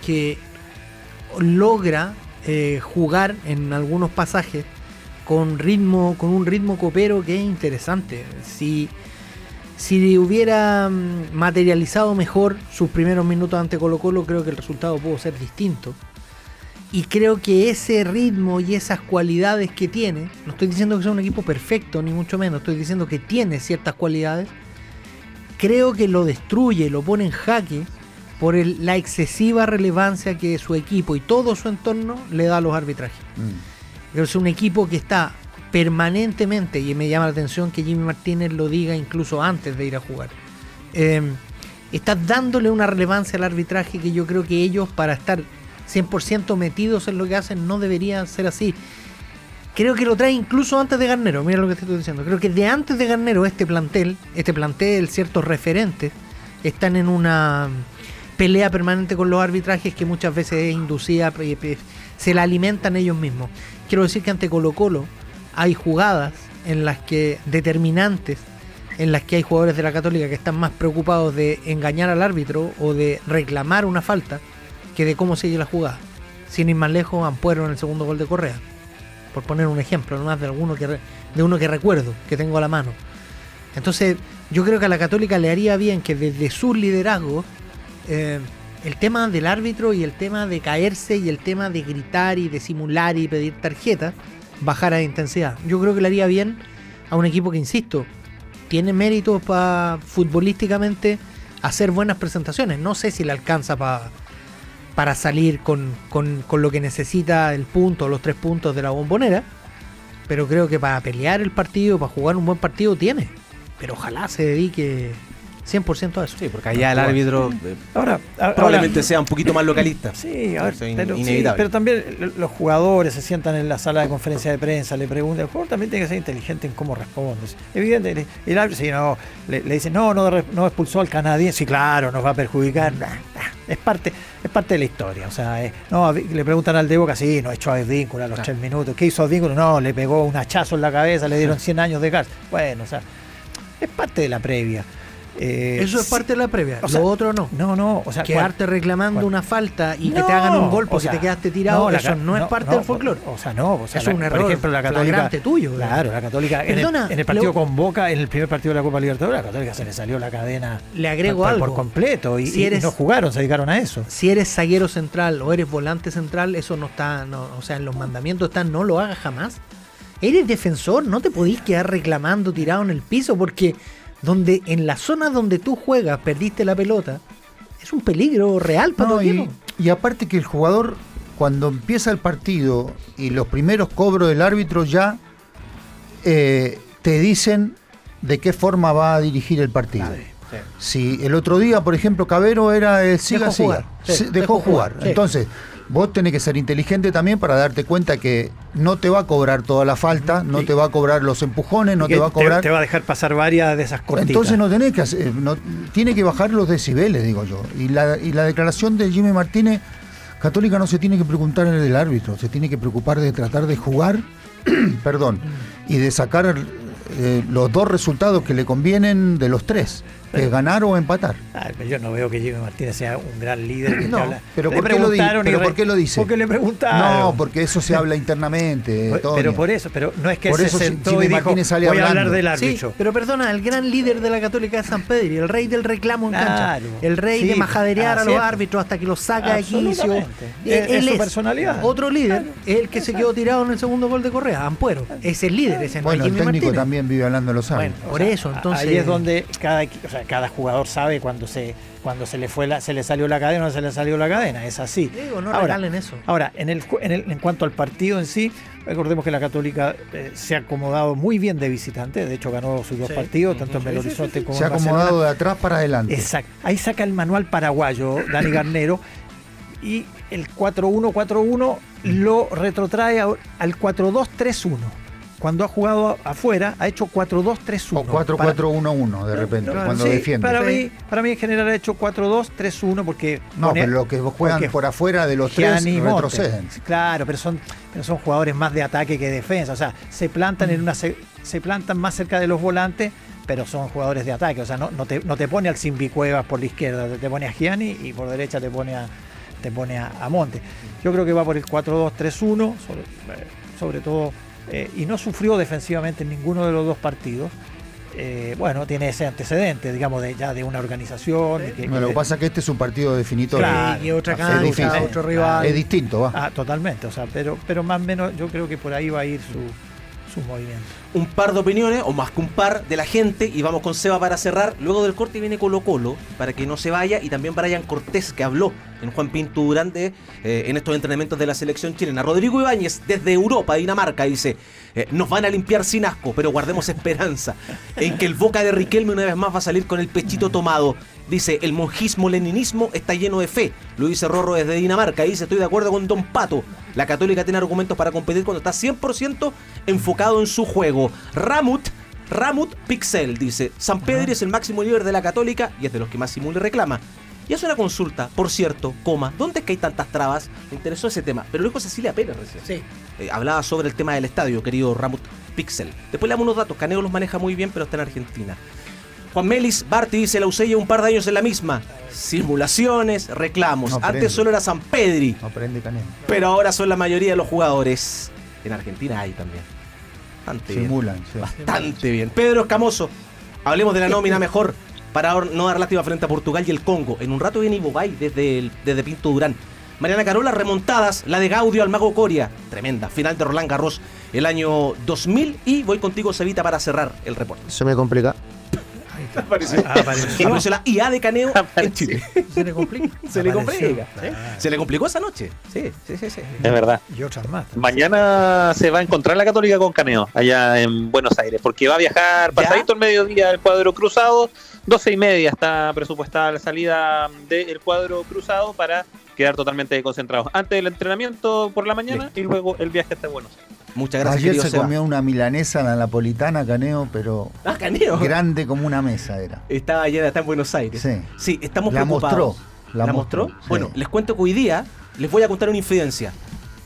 que logra jugar en algunos pasajes con un ritmo copero que es interesante. Si hubiera materializado mejor sus primeros minutos ante Colo-Colo, creo que el resultado pudo ser distinto. Y creo que ese ritmo y esas cualidades que tiene, no estoy diciendo que sea un equipo perfecto, ni mucho menos, estoy diciendo que tiene ciertas cualidades, creo que lo destruye, lo pone en jaque por la excesiva relevancia que su equipo y todo su entorno le da a los arbitrajes. Creo que es un equipo que está permanentemente, y me llama la atención que Jimmy Martínez lo diga incluso antes de ir a jugar, está dándole una relevancia al arbitraje que yo creo que ellos, para estar 100% metidos en lo que hacen, no deberían ser así. Creo que lo trae incluso antes de Garnero. Mira lo que te estoy diciendo. Creo que de antes de Garnero este plantel, ciertos referentes, están en una pelea permanente con los arbitrajes que muchas veces es inducida, se la alimentan ellos mismos. Quiero decir que ante Colo-Colo hay jugadas en las que determinantes, en las que hay jugadores de la Católica que están más preocupados de engañar al árbitro o de reclamar una falta que de cómo sigue la jugada. Sin ir más lejos, Ampuero en el segundo gol de Correa, por poner un ejemplo, nomás de uno que recuerdo, que tengo a la mano. Entonces, yo creo que a la Católica le haría bien que desde su liderazgo el tema del árbitro y el tema de caerse y el tema de gritar y de simular y pedir tarjeta bajara de intensidad. Yo creo que le haría bien a un equipo que, insisto, tiene méritos para futbolísticamente hacer buenas presentaciones. No sé si le alcanza para salir con lo que necesita el punto, los 3 puntos de la Bombonera, pero creo que para pelear el partido, para jugar un buen partido tiene, pero ojalá se dedique 100% a eso. Sí, porque allá el árbitro probablemente sea un poquito más localista. Sí, a ver, inevitable. Sí, pero también los jugadores se sientan en la sala de conferencia de prensa, le preguntan, el jugador también tiene que ser inteligente en cómo responde. Evidente, el árbitro le dicen, no expulsó al canadiense, sí, claro, nos va a perjudicar. Es parte de la historia. O sea, le preguntan al de Boca, sí, no echó a Advíncula a los 3 minutos. ¿Qué hizo Advíncula? No, le pegó un hachazo en la cabeza, le dieron 100 años de cárcel. Bueno, o sea, es parte de la previa. Eso es parte de la previa, lo otro no. No, o sea, quedarte reclamando una falta y que te hagan un gol porque te quedaste tirado, eso no es parte del folclore. Es un error, por ejemplo, la Católica tuyo. Claro, la Católica en el partido con Boca, en el primer partido de la Copa Libertadores, la Católica se le salió la cadena. Le agrego algo por completo y no jugaron, se dedicaron a eso. Si eres zaguero central o eres volante central, eso no está, o sea, en los mandamientos está, no lo hagas jamás. Eres defensor, no te podís quedar reclamando tirado en el piso porque donde en la zona donde tú juegas perdiste la pelota, es un peligro real para tu equipo. Y aparte que el jugador, cuando empieza el partido y los primeros cobros del árbitro ya te dicen de qué forma va a dirigir el partido. Si el otro día, por ejemplo, Cavero era el dejó jugar. Sí. Entonces, vos tenés que ser inteligente también para darte cuenta que no te va a cobrar toda la falta, no te va a cobrar los empujones, no te va a cobrar. Te va a dejar pasar varias de esas cortitas. Entonces no tenés que hacer, tiene que bajar los decibeles, digo yo. Y la declaración de Jimmy Martínez, Católica no se tiene que preocupar del árbitro, se tiene que preocupar de tratar de jugar, perdón, y de sacar los 2 resultados que le convienen de los 3. Que es ganar o empatar. Yo no veo que Jimmy Martínez sea un gran líder. No, pero ¿por qué lo dice? Porque le preguntaron. No, porque eso se habla internamente. Pero por eso, pero no es que por se eso sentó Jimmy y dijo, Martínez sale voy a hablando. hablar del árbitro. Sí, pero perdona, el gran líder de la Católica es San Pedro, el rey del reclamo en cancha. El rey de majaderear a los árbitros hasta que los saca de quicio. Es su personalidad. Otro líder es el que se quedó tirado en el segundo gol de Correa, Ampuero. Es el líder, ese no es Bueno, Jimmy el técnico Martínez. también vive hablando de los árbitros. Bueno, por eso, entonces. Ahí es donde cada jugador sabe cuando se le salió la cadena o no se le salió la cadena, es así. Digo, no regalen eso. Ahora, en cuanto al partido en sí, recordemos que la Católica se ha acomodado muy bien de visitante, de hecho ganó sus 2 partidos, tanto en Belo Horizonte como en Barcelona. Se ha acomodado de atrás para adelante. Exacto. Ahí saca el manual paraguayo, Dani Garnero, y el 4-1-4-1 lo retrotrae al 4-2-3-1. Cuando ha jugado afuera, ha hecho 4-2-3-1. O 4-4-1-1 de repente, cuando defiende. Para mí en general ha hecho 4-2-3-1 porque... No, pero los que juegan por afuera de los 3 retroceden. Claro, pero son jugadores más de ataque que de defensa. O sea, se plantan se plantan más cerca de los volantes, pero son jugadores de ataque. O sea, no te pone al Simbi Cuevas por la izquierda, te pone a Gianni y por derecha te pone a Monte. Yo creo que va por el 4-2-3-1, sobre todo... y no sufrió defensivamente en ninguno de los 2 partidos. Bueno, tiene ese antecedente, digamos, de una organización. Lo que pasa es que este es un partido definitorio. Claro, y otra cancha, otro rival. Es distinto, va. Totalmente, o sea, pero más o menos yo creo que por ahí va a ir su movimiento. Un par de opiniones, o más que un par, de la gente, y vamos con Seba para cerrar. Luego del corte viene Colo Colo, para que no se vaya, y también Brian Cortés, que habló en Juan Pinto Durante en estos entrenamientos de la selección chilena. Rodrigo Ibáñez, desde Europa, Dinamarca, dice: nos van a limpiar sin asco, pero guardemos esperanza en que el Boca de Riquelme una vez más va a salir con el pechito tomado. Dice: el monjismo-leninismo está lleno de fe. Lo dice Rorro desde Dinamarca. Dice: estoy de acuerdo con Don Pato. La Católica tiene argumentos para competir cuando está 100% enfocado en su juego. Ramut Pixel dice: San Pedro es el máximo líder de la Católica y es de los que más simula y reclama. Y hace una consulta, por cierto, ¿dónde es que hay tantas trabas? Me interesó ese tema, pero lo dijo Cecilia Pérez recién. Sí. Hablaba sobre el tema del estadio, querido Ramut Pixel. Después le damos unos datos. Caneo los maneja muy bien, pero está en Argentina. Juan Melis Barti dice: la usé ya un par de años en la misma. Simulaciones, reclamos. No aprende. Antes solo era San Pedri. No aprende Caneo. Pero ahora son la mayoría de los jugadores. En Argentina hay también. Bastante Simulan, bien. sí. Bastante bien. Pedro Escamoso. Hablemos de la nómina mejor para no dar lástima frente a Portugal y el Congo. En un rato viene Ivo Bay desde Pinto Durán. Mariana Carola, remontadas. La de Gaudio al Mago Coria. Tremenda. Final de Roland Garros el año 2000. Y voy contigo, Cevita, para cerrar el reporte. Se me complica. Apareció la IA de Caneo en Chile. Se le complica. Se le complica. Se le complicó esa noche. Sí. Es verdad. Y otras más. Mañana se va a encontrar la Católica con Caneo allá en Buenos Aires, porque va a viajar pasadito el mediodía al cuadro cruzado. 12:30 está presupuestada la salida del cuadro cruzado para quedar totalmente concentrados antes del entrenamiento por la mañana. Listo. Y luego el viaje hasta Buenos Aires. Muchas gracias. Ayer se comió una milanesa, la napolitana, Caneo, pero Caneo. Grande como una mesa era. Estaba ayer, está en Buenos Aires. Sí, estamos preocupados. ¿La mostró? Sí. Bueno, les cuento que hoy día les voy a contar una infidencia.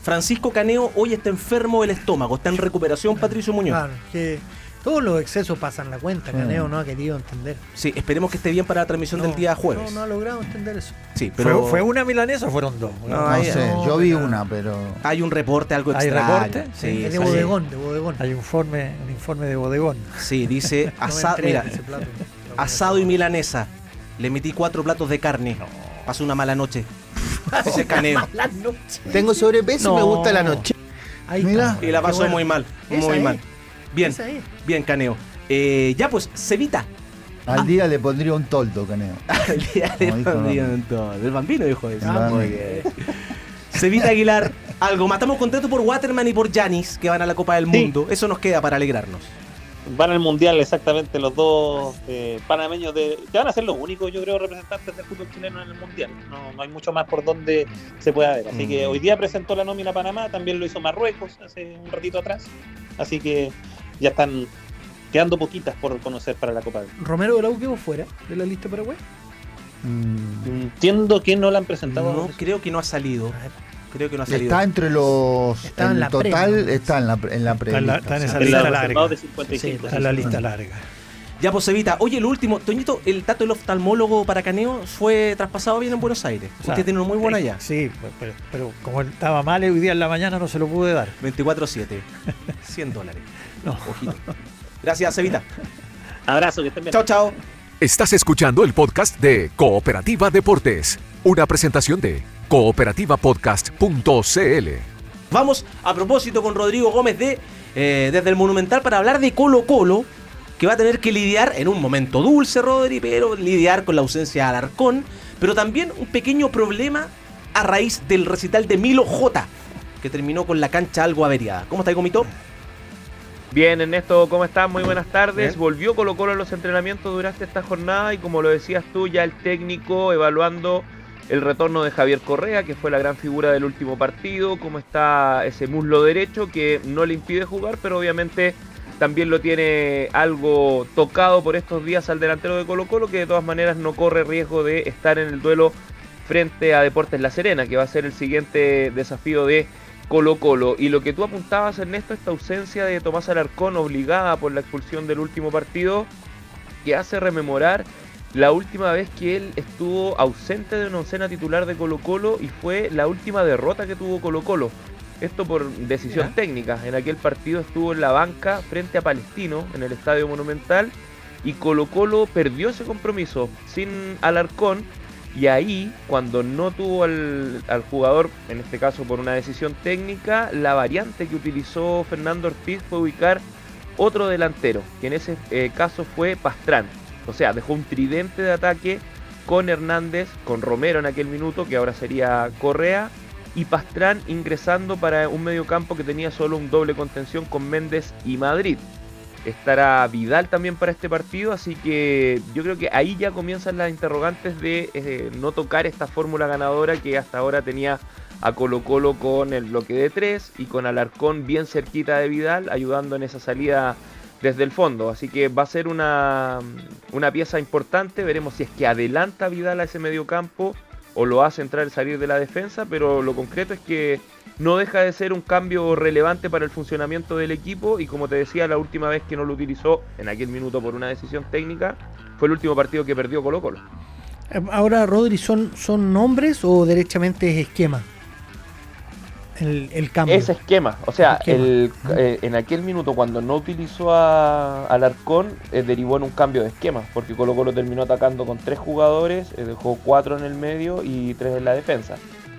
Francisco Caneo hoy está enfermo del estómago, está en recuperación, Patricio Muñoz. Claro, que todos los excesos pasan la cuenta. Caneo no ha querido entender. Sí, esperemos que esté bien para la transmisión del día jueves. No ha logrado entender eso. Sí, pero ¿Fue una milanesa o fueron 2? No sé, yo vi una, pero... Hay un reporte, algo extraño. ¿Hay reporte? Sí, de bodegón. Hay un informe de bodegón. Sí, dice asado y milanesa. Le metí 4 platos de carne. Pasó una mala noche. Ese es Caneo. Tengo sobrepeso y me gusta la noche. Ahí Mira. está. Y la pasó muy mal. Muy mal. Bien, Caneo. Ya pues, Cevita. Al día le pondría un toldo, Caneo. Al día le pondría un toldo. El Bambino dijo eso. Muy bien. Cevita Aguilar, algo. Matamos contento por Waterman y por Giannis, que van a la Copa del Mundo. Eso nos queda para alegrarnos. Van al Mundial, exactamente, los dos panameños que van a ser los únicos, yo creo, representantes del fútbol chileno en el Mundial. No hay mucho más por donde se pueda ver. Así que hoy día presentó la nómina Panamá, también lo hizo Marruecos hace un ratito atrás. Así que ya están quedando poquitas por conocer para la Copa del Mundo. ¿Romero de la U quedó fuera de la lista Paraguay? Entiendo que no la han presentado. No, creo que no ha salido. Creo que no ha salido. Está entre los... Está en la total, pre, ¿no? está en la pre. Está en esa lista larga. De 55, Está en la lista larga. Ya, pues Evita. Oye, lo último, Toñito, el dato del oftalmólogo para Caneo fue traspasado bien en Buenos Aires. O sea, Usted tiene uno muy bueno allá. Sí, pero como él estaba mal hoy día en la mañana no se lo pude dar. 24/7. $100. No. Ojito. Gracias, Evita. Abrazo, que estén bien. Chao, chao. Estás escuchando el podcast de Cooperativa Deportes, una presentación de cooperativapodcast.cl. Vamos a propósito con Rodrigo Gómez desde el Monumental para hablar de Colo-Colo, que va a tener que lidiar en un momento dulce, Rodri, pero lidiar con la ausencia de Alarcón, pero también un pequeño problema a raíz del recital de Milo J, que terminó con la cancha algo averiada. ¿Cómo está, Comito? Bien, Ernesto, ¿cómo estás? Muy buenas tardes. Bien. Volvió Colo-Colo en los entrenamientos durante esta jornada y como lo decías tú, ya el técnico evaluando el retorno de Javier Correa, que fue la gran figura del último partido, cómo está ese muslo derecho que no le impide jugar, pero obviamente también lo tiene algo tocado por estos días al delantero de Colo-Colo, que de todas maneras no corre riesgo de estar en el duelo frente a Deportes La Serena, que va a ser el siguiente desafío de Colo-Colo. Y lo que tú apuntabas, Ernesto, esta ausencia de Tomás Alarcón obligada por la expulsión del último partido, que hace rememorar la última vez que él estuvo ausente de una oncena titular de Colo-Colo y fue la última derrota que tuvo Colo-Colo. Esto por decisión técnica. En aquel partido estuvo en la banca frente a Palestino en el Estadio Monumental y Colo-Colo perdió ese compromiso sin Alarcón. Y ahí, cuando no tuvo al jugador, en este caso por una decisión técnica, la variante que utilizó Fernando Ortiz fue ubicar otro delantero, que en ese caso fue Pastrán. O sea, dejó un tridente de ataque con Hernández, con Romero en aquel minuto, que ahora sería Correa, y Pastrán ingresando para un mediocampo que tenía solo un doble contención con Méndez y Madrid. Estará Vidal también para este partido, así que yo creo que ahí ya comienzan las interrogantes de no tocar esta fórmula ganadora que hasta ahora tenía a Colo-Colo con el bloque de 3 y con Alarcón bien cerquita de Vidal, ayudando en esa salida desde el fondo. Así que va a ser una pieza importante, veremos si es que adelanta Vidal a ese mediocampo o lo hace entrar y salir de la defensa, pero lo concreto es que no deja de ser un cambio relevante para el funcionamiento del equipo y como te decía, la última vez que no lo utilizó en aquel minuto por una decisión técnica fue el último partido que perdió Colo-Colo. Ahora, Rodri, ¿son nombres o derechamente es esquema? El cambio. Es esquema, o sea, en aquel minuto cuando no utilizó a Alarcón, derivó en un cambio de esquema, porque Colo-Colo terminó atacando con 3 jugadores, dejó 4 en el medio y 3 en la defensa.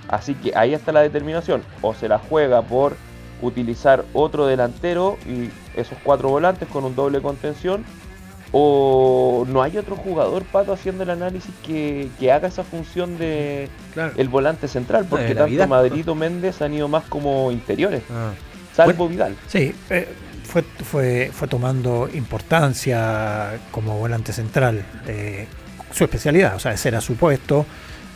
Así que ahí está la determinación, o se la juega por utilizar otro delantero y esos 4 volantes con un doble contención, o no hay otro jugador, Pato, haciendo el análisis que haga esa función de el volante central, porque tanto Madrid o Méndez han ido más como interiores, salvo Vidal. Sí, fue tomando importancia como volante central, su especialidad, o sea, ese era su puesto.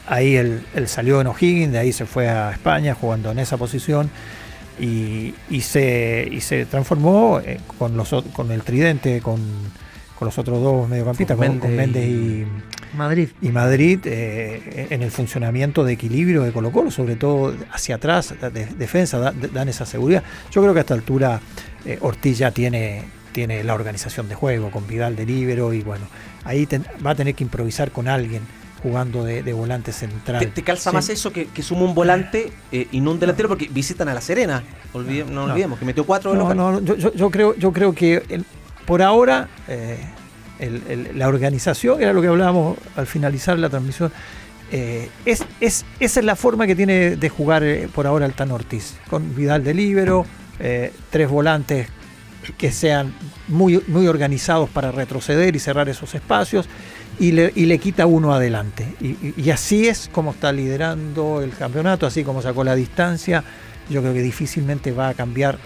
Ahí él salió en O'Higgins, de ahí se fue a España jugando en esa posición y se transformó con el tridente, con los otros dos mediocampistas, con Méndez y Madrid en el funcionamiento de equilibrio de Colo-Colo, sobre todo hacia atrás, defensa, dan esa seguridad. Yo creo que a esta altura Ortiz ya tiene la organización de juego, con Vidal de líbero y bueno, ahí va a tener que improvisar con alguien jugando de volante central. ¿Te calza más eso que suma un volante y no un delantero? Porque visitan a La Serena, no olvidemos, que metió 4 de local. Yo creo que por ahora la organización, era lo que hablábamos al finalizar la transmisión, esa es la forma que tiene de jugar por ahora el Tano Ortiz, con Vidal de líbero, 3 volantes que sean muy, muy organizados para retroceder y cerrar esos espacios, y le quita uno adelante. Y así es como está liderando el campeonato, así como sacó la distancia. Yo creo que difícilmente va a cambiar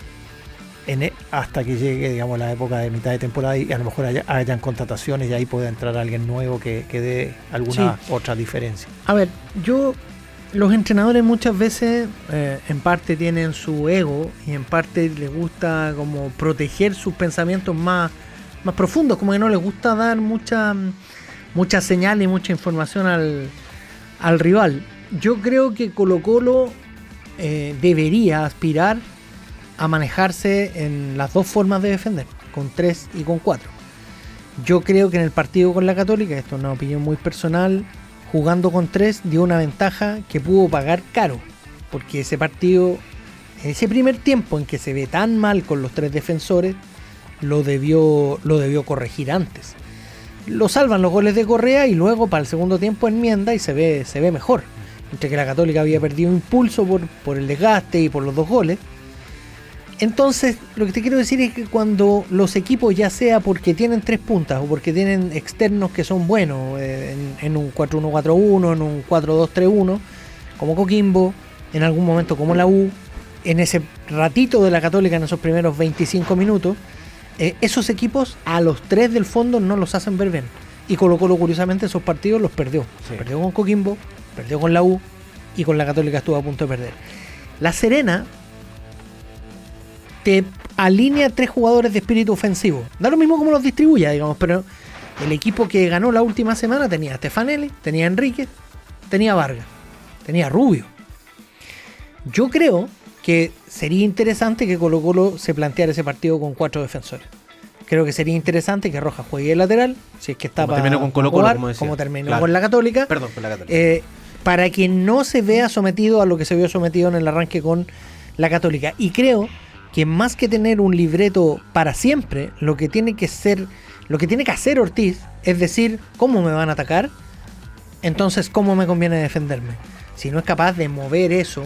hasta que llegue, digamos, la época de mitad de temporada y a lo mejor hayan contrataciones y ahí pueda entrar alguien nuevo que dé alguna otra diferencia. A ver, los entrenadores muchas veces en parte tienen su ego y en parte les gusta como proteger sus pensamientos más profundos, como que no les gusta dar mucha señal y mucha información al rival. Yo creo que Colo-Colo debería aspirar a manejarse en las dos formas de defender, con 3 y con 4. Yo creo que en el partido con la Católica, esto es una opinión muy personal, jugando con 3 dio una ventaja que pudo pagar caro, porque ese partido, ese primer tiempo en que se ve tan mal con los 3 defensores, lo debió corregir antes. Lo salvan los goles de Correa y luego para el segundo tiempo enmienda y se ve mejor. Entre que la Católica había perdido impulso por el desgaste y por los 2 goles. Entonces, lo que te quiero decir es que cuando los equipos, ya sea porque tienen 3 puntas o porque tienen externos que son buenos, en un 4-1-4-1, en un 4-2-3-1, como Coquimbo, en algún momento como la U, en ese ratito de la Católica, en esos primeros 25 minutos, esos equipos a los 3 del fondo no los hacen ver bien. Y Colo-Colo, curiosamente, esos partidos los perdió. Sí. Perdió con Coquimbo, perdió con la U y con la Católica estuvo a punto de perder. La Serena te alinea 3 jugadores de espíritu ofensivo. Da lo mismo como los distribuya, digamos, pero el equipo que ganó la última semana tenía a Stefanelli, tenía a Enríquez, tenía a Vargas, tenía a Rubio. Yo creo que sería interesante que Colo-Colo se planteara ese partido con 4 defensores. Creo que sería interesante que Rojas juegue de lateral, si es que está para terminó con Colo-Colo, jugar, como terminó con la Católica. Perdón, con la Católica. Para que no se vea sometido a lo que se vio sometido en el arranque con la Católica. Y creo que más que tener un libreto para siempre, lo que tiene que hacer Ortiz es decir, ¿cómo me van a atacar? Entonces, ¿cómo me conviene defenderme? Si no es capaz de mover eso,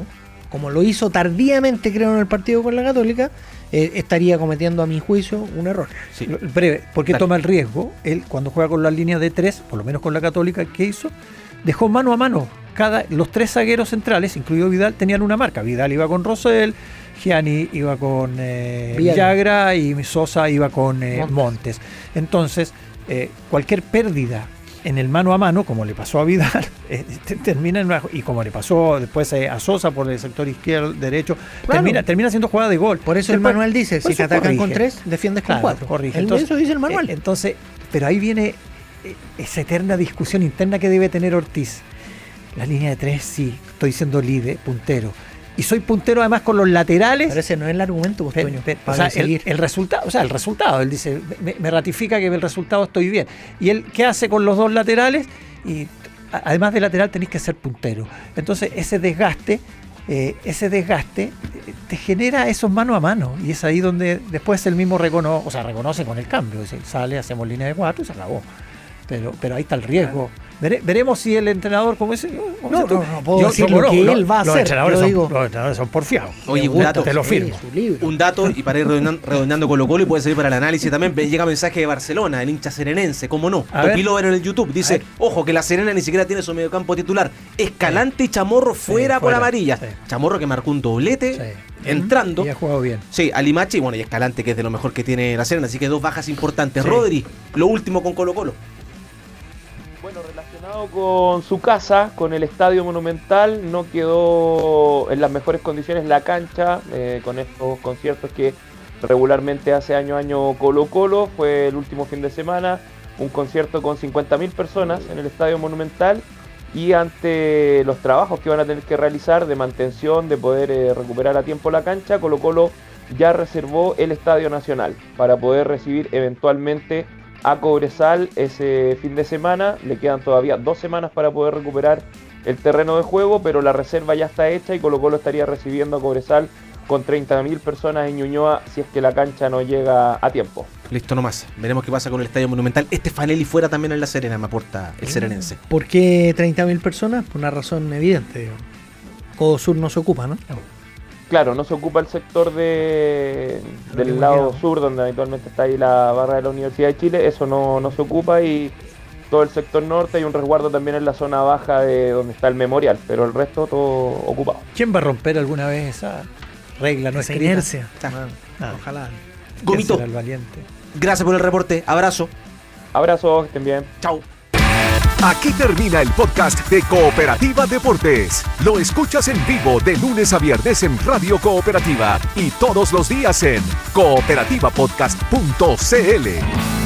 como lo hizo tardíamente, creo, en el partido con la Católica, estaría cometiendo, a mi juicio, un error. Sí. Breve, porque toma el riesgo. Él, cuando juega con la línea de 3, por lo menos con la Católica, ¿qué hizo? Dejó mano a mano. Los 3 zagueros centrales, incluido Vidal, tenían una marca. Vidal iba con Rosell, Gianni iba con Villagra y Sosa iba con Montes. Entonces, cualquier pérdida en el mano a mano, como le pasó a Vidal, termina en una, y como le pasó después a Sosa por el sector izquierdo, derecho, claro, termina siendo jugada de gol. Por eso el manual dice, si te atacan con 3, defiendes con 4. Corrige. Eso dice el manual. Entonces, pero ahí viene esa eterna discusión interna que debe tener Ortiz. La línea de 3, sí, estoy siendo líder, puntero. Y soy puntero además con los laterales. Pero ese no es el argumento, pues, Toño. O sea, el resultado, él dice, me ratifica que el resultado estoy bien. ¿Y él qué hace con los 2 laterales? Y además de lateral tenés que ser puntero. Entonces ese desgaste te genera esos mano a mano. Y es ahí donde después él mismo reconoce con el cambio. Dice, sale, hacemos línea de 4 y se acabó. Pero ahí está el riesgo. Veremos si el entrenador, como ese. No puedo decir lo que él va a hacer. Los entrenadores son porfiados. Oye, un dato, te lo firmo. Un dato, y para ir redondeando Colo-Colo, y puede servir para el análisis también. Llega mensaje de Barcelona, el hincha serenense, cómo no. Topilo en el YouTube dice: ojo, que la Serena ni siquiera tiene su mediocampo titular. Escalante y Chamorro fuera por amarilla. Sí. Chamorro que marcó un doblete. Entrando. Y ha jugado bien. Sí, a Limache y Escalante, que es de lo mejor que tiene la Serena. Así que 2 bajas importantes. Sí. Rodri, lo último con Colo-Colo. Bueno, relacionado con su casa, con el Estadio Monumental, no quedó en las mejores condiciones la cancha, con estos conciertos que regularmente hace año a año Colo-Colo. Fue el último fin de semana, un concierto con 50.000 personas en el Estadio Monumental, y ante los trabajos que van a tener que realizar de mantención, de poder recuperar a tiempo la cancha, Colo-Colo ya reservó el Estadio Nacional para poder recibir eventualmente a Cobresal ese fin de semana. Le quedan todavía 2 semanas para poder recuperar el terreno de juego, pero la reserva ya está hecha y Colo-Colo estaría recibiendo a Cobresal con 30.000 personas en Ñuñoa si es que la cancha no llega a tiempo. Listo nomás, veremos qué pasa con el Estadio Monumental. Stefanelli fuera también en La Serena, me aporta el serenense. ¿Por qué 30.000 personas? Por una razón evidente. Codo Sur no se ocupa, ¿no? Claro, no se ocupa el sector del lado sur, donde habitualmente está ahí la barra de la Universidad de Chile. Eso no se ocupa, y todo el sector norte hay un resguardo también en la zona baja de donde está el memorial, pero el resto todo ocupado. ¿Quién va a romper alguna vez esa regla no escrita? Inercia. Ojalá. Gomito, gracias por el reporte. Abrazo. Abrazo, que estén bien. Chau. Aquí termina el podcast de Cooperativa Deportes. Lo escuchas en vivo de lunes a viernes en Radio Cooperativa y todos los días en cooperativapodcast.cl.